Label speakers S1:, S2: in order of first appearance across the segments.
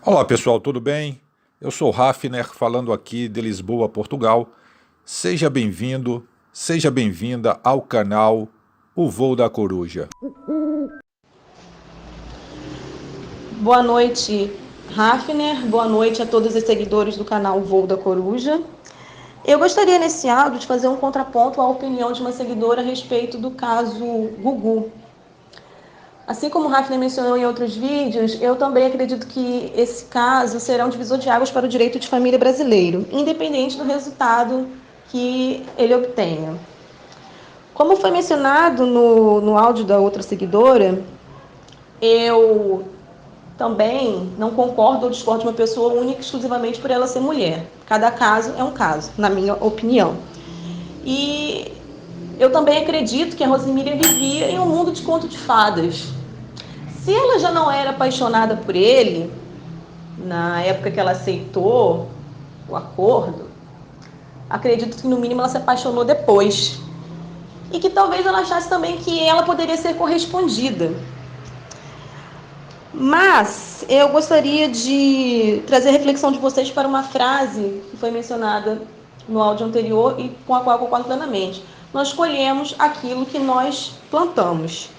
S1: Olá pessoal, tudo bem? Eu sou Hafner, falando aqui de Lisboa, Portugal. Seja bem-vindo, seja bem-vinda ao canal O Voo da Coruja.
S2: Boa noite, Hafner. Boa noite a todos os seguidores do canal Voo da Coruja. Eu gostaria nesse áudio de fazer um contraponto à opinião de uma seguidora a respeito do caso Gugu. Assim como o Hafner mencionou em outros vídeos, eu também acredito que esse caso será um divisor de águas para o direito de família brasileiro, independente do resultado que ele obtenha. Como foi mencionado no áudio da outra seguidora, eu também não concordo ou discordo de uma pessoa única exclusivamente por ela ser mulher. Cada caso é um caso, na minha opinião. E eu também acredito que a Rosemília vivia em um mundo de conto de fadas. Se ela já não era apaixonada por ele, na época que ela aceitou o acordo, acredito que no mínimo ela se apaixonou depois. E que talvez ela achasse também que ela poderia ser correspondida. Mas eu gostaria de trazer a reflexão de vocês para uma frase que foi mencionada no áudio anterior e com a qual eu concordo plenamente. Nós colhemos aquilo que nós plantamos.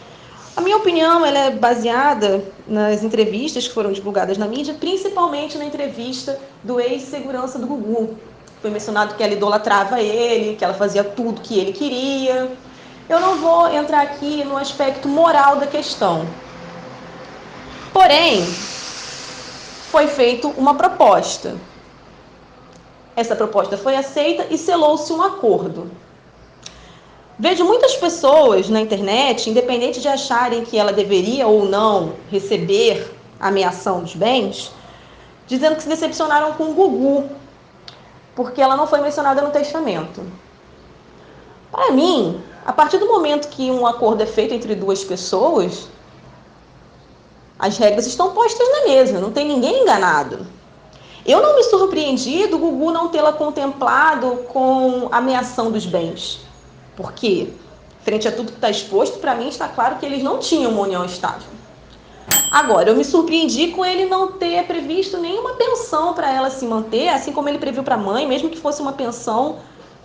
S2: A minha opinião ela é baseada nas entrevistas que foram divulgadas na mídia, principalmente na entrevista do ex-segurança do Gugu. Foi mencionado que ela idolatrava ele, que ela fazia tudo que ele queria. Eu não vou entrar aqui no aspecto moral da questão. Porém, foi feita uma proposta. Essa proposta foi aceita e selou-se um acordo. Vejo muitas pessoas na internet, independente de acharem que ela deveria ou não receber a ameação dos bens, dizendo que se decepcionaram com o Gugu, porque ela não foi mencionada no testamento. Para mim, a partir do momento que um acordo é feito entre duas pessoas, as regras estão postas na mesa, não tem ninguém enganado. Eu não me surpreendi do Gugu não tê-la contemplado com a ameação dos bens. Porque, frente a tudo que está exposto, para mim está claro que eles não tinham uma união estável. Agora, eu me surpreendi com ele não ter previsto nenhuma pensão para ela se manter, assim como ele previu para a mãe, mesmo que fosse uma pensão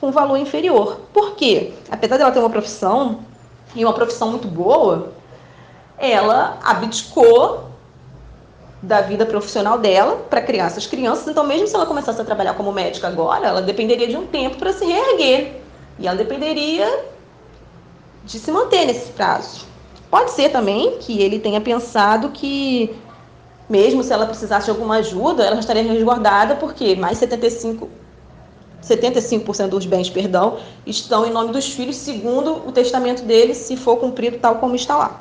S2: com valor inferior. Por quê? Apesar dela ter uma profissão, e uma profissão muito boa, ela abdicou da vida profissional dela para criar essas crianças. Então, mesmo se ela começasse a trabalhar como médica agora, ela dependeria de um tempo para se reerguer. E ela dependeria de se manter nesse prazo. Pode ser também que ele tenha pensado que, mesmo se ela precisasse de alguma ajuda, ela já estaria resguardada, porque mais 75% dos bens, estão em nome dos filhos, segundo o testamento dele, se for cumprido tal como está lá.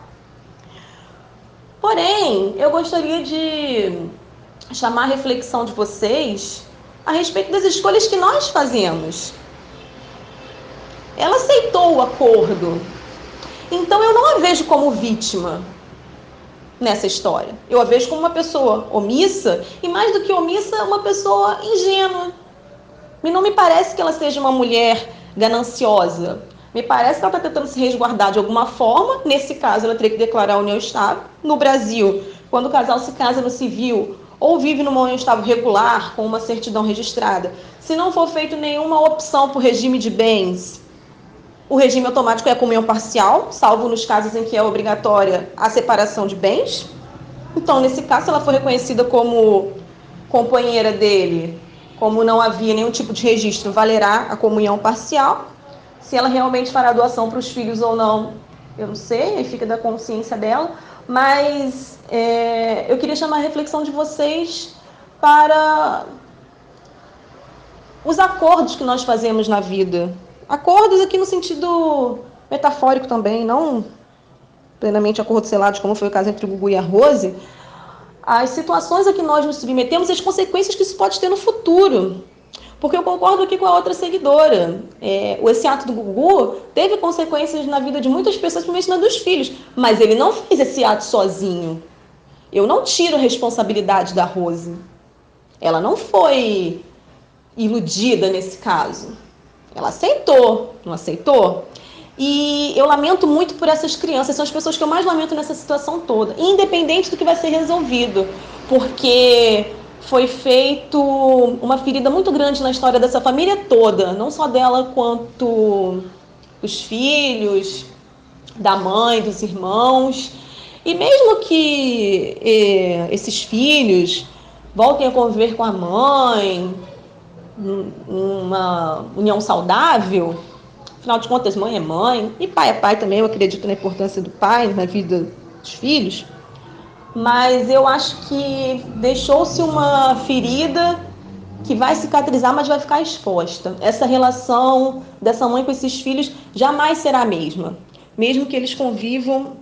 S2: Porém, eu gostaria de chamar a reflexão de vocês a respeito das escolhas que nós fazemos. Ela aceitou o acordo. Então eu não a vejo como vítima nessa história. Eu a vejo como uma pessoa omissa e, mais do que omissa, uma pessoa ingênua. E não me parece que ela seja uma mulher gananciosa. Me parece que ela está tentando se resguardar de alguma forma. Nesse caso, ela teria que declarar a união estável. No Brasil, quando o casal se casa no civil ou vive numa união estável regular, com uma certidão registrada, se não for feita nenhuma opção por regime de bens, o regime automático é a comunhão parcial, salvo nos casos em que é obrigatória a separação de bens. Então, nesse caso, se ela for reconhecida como companheira dele, como não havia nenhum tipo de registro, valerá a comunhão parcial. Se ela realmente fará doação para os filhos ou não, eu não sei, aí fica da consciência dela. Mas eu queria chamar a reflexão de vocês para os acordos que nós fazemos na vida. Acordos aqui no sentido metafórico também, não plenamente acordos selados, como foi o caso entre o Gugu e a Rose. As situações a que nós nos submetemos e as consequências que isso pode ter no futuro. Porque eu concordo aqui com a outra seguidora. Esse ato do Gugu teve consequências na vida de muitas pessoas, principalmente na dos filhos. Mas ele não fez esse ato sozinho. Eu não tiro a responsabilidade da Rose. Ela não foi iludida nesse caso. Ela aceitou, não aceitou? E eu lamento muito por essas crianças, são as pessoas que eu mais lamento nessa situação toda, independente do que vai ser resolvido, porque foi feito uma ferida muito grande na história dessa família toda, não só dela quanto os filhos, da mãe, dos irmãos. E mesmo que esses filhos voltem a conviver com a mãe, uma união saudável, afinal de contas, mãe é mãe, e pai é pai também, eu acredito na importância do pai na vida dos filhos, mas eu acho que deixou-se uma ferida que vai cicatrizar, mas vai ficar exposta. Essa relação dessa mãe com esses filhos jamais será a mesma, mesmo que eles convivam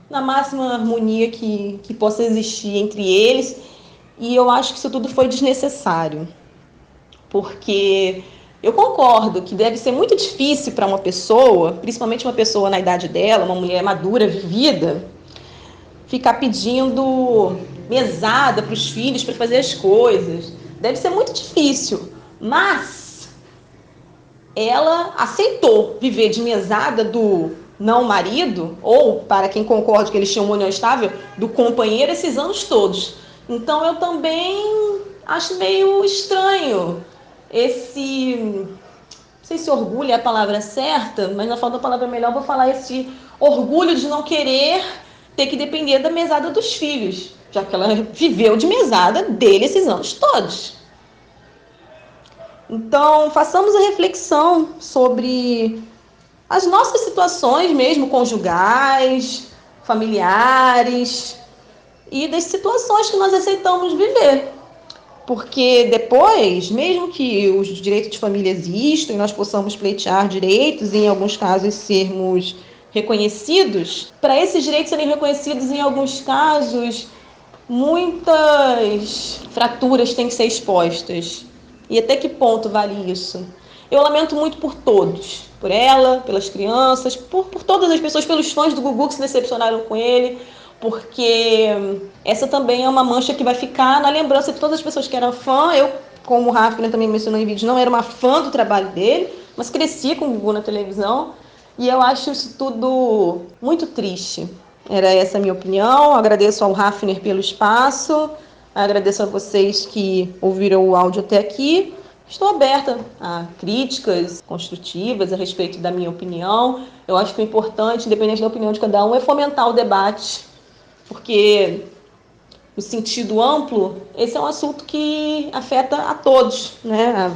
S2: na máxima harmonia que possa existir entre eles, e eu acho que isso tudo foi desnecessário, porque eu concordo que deve ser muito difícil para uma pessoa, principalmente uma pessoa na idade dela, uma mulher madura, vivida, ficar pedindo mesada para os filhos para fazer as coisas. Deve ser muito difícil, mas ela aceitou viver de mesada do não marido, ou, para quem concorda que eles tinham uma união estável, do companheiro esses anos todos. Então eu também acho meio estranho esse, não sei se orgulho é a palavra certa, mas na falta da palavra melhor vou falar esse orgulho de não querer ter que depender da mesada dos filhos, já que ela viveu de mesada dele esses anos todos. Então, façamos a reflexão sobre as nossas situações mesmo, conjugais, familiares, e das situações que nós aceitamos viver. Porque depois, mesmo que os direitos de família existam e nós possamos pleitear direitos e, em alguns casos, sermos reconhecidos, para esses direitos serem reconhecidos, em alguns casos, muitas fraturas têm que ser expostas. E até que ponto vale isso? Eu lamento muito por todos, por ela, pelas crianças, por todas as pessoas, pelos fãs do Gugu que se decepcionaram com ele, porque essa também é uma mancha que vai ficar na lembrança de todas as pessoas que eram fã. Eu, como o Rafa também mencionou em vídeo, não era uma fã do trabalho dele, mas cresci com o Gugu na televisão, e eu acho isso tudo muito triste. Era essa a minha opinião. Agradeço ao Hafner pelo espaço, agradeço a vocês que ouviram o áudio até aqui. Estou aberta a críticas construtivas a respeito da minha opinião. Eu acho que o importante, independente da opinião de cada um, é fomentar o debate, porque, no sentido amplo, esse é um assunto que afeta a todos, né?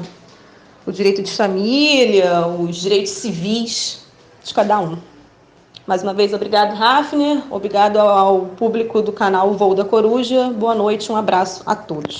S2: O direito de família, os direitos civis de cada um. Mais uma vez, obrigado, Hafner. Obrigado ao público do canal Voo da Coruja. Boa noite, um abraço a todos.